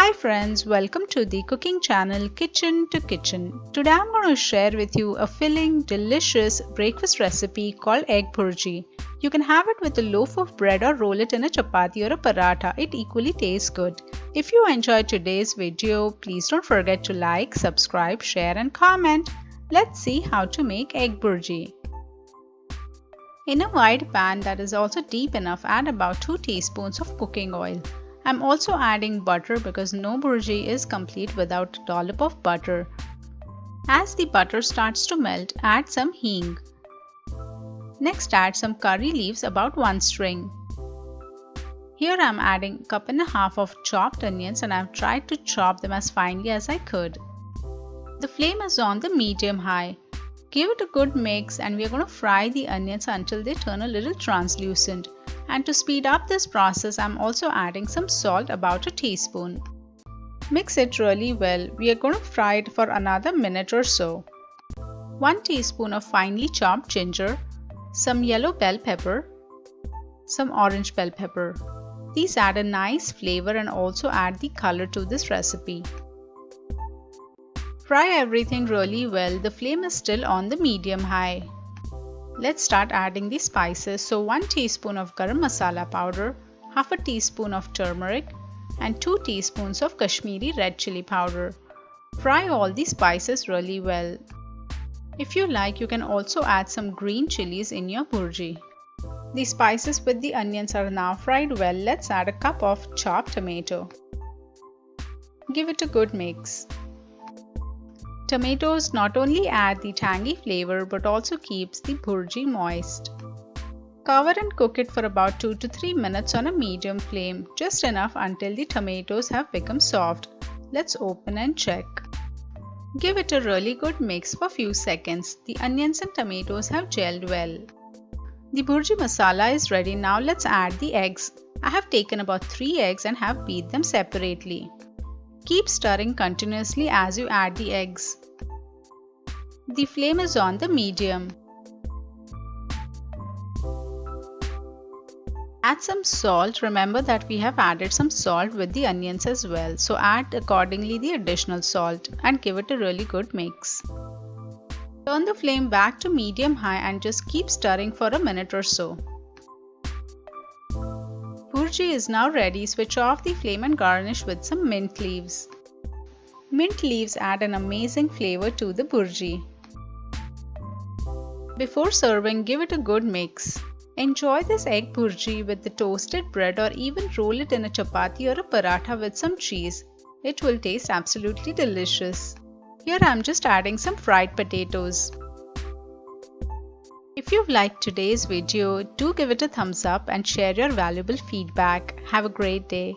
Hi friends, welcome to the cooking channel Kitchen to Kitchen. Today I'm going to share with you a filling, delicious breakfast recipe called egg bhurji. You can have it with a loaf of bread or roll it in a chapati or a paratha. It equally tastes good. If you enjoyed today's video, please don't forget to like, subscribe, share and comment. Let's see how to make egg bhurji. In a wide pan that is also deep enough, add about 2 teaspoons of cooking oil. I'm also adding butter because no bhurji is complete without a dollop of butter. As the butter starts to melt, add some hing. Next add some curry leaves, about 1 string. Here I'm adding 1.5 cups of chopped onions and I've tried to chop them as finely as I could. The flame is on the medium high. Give it a good mix and we are going to fry the onions until they turn a little translucent. And to speed up this process, I'm also adding some salt, about 1 teaspoon. Mix it really well. We are going to fry it for another minute or so. 1 teaspoon of finely chopped ginger, some yellow bell pepper, some orange bell pepper. These add a nice flavor and also add the color to this recipe. Fry everything really well. The flame is still on the medium high. Let's start adding the spices. So 1 teaspoon of Garam Masala Powder, half a teaspoon of turmeric and 2 teaspoons of Kashmiri red chili powder. Fry all the spices really well. If you like, you can also add some green chilies in your bhurji. The spices with the onions are now fried well. Let's add a cup of chopped tomato. Give it a good mix. Tomatoes not only add the tangy flavor but also keeps the bhurji moist. Cover and cook it for about 2 to 3 minutes on a medium flame, just enough until the tomatoes have become soft. Let's open and check. Give it a really good mix for few seconds. The onions and tomatoes have gelled well. The bhurji masala is ready. Now let's add the eggs. I have taken about 3 eggs and have beat them separately. Keep stirring continuously as you add the eggs. The flame is on the medium. Add some salt. Remember that we have added some salt with the onions as well. So add accordingly the additional salt and give it a really good mix. Turn the flame back to medium high and just keep stirring for a minute or so. Bhurji is now ready. Switch off the flame and garnish with some mint leaves. Mint leaves add an amazing flavor to the bhurji. Before serving, give it a good mix. Enjoy this egg bhurji with the toasted bread or even roll it in a chapati or a paratha with some cheese. It will taste absolutely delicious. Here I am just adding some fried potatoes. If you've liked today's video, do give it a thumbs up and share your valuable feedback. Have a great day.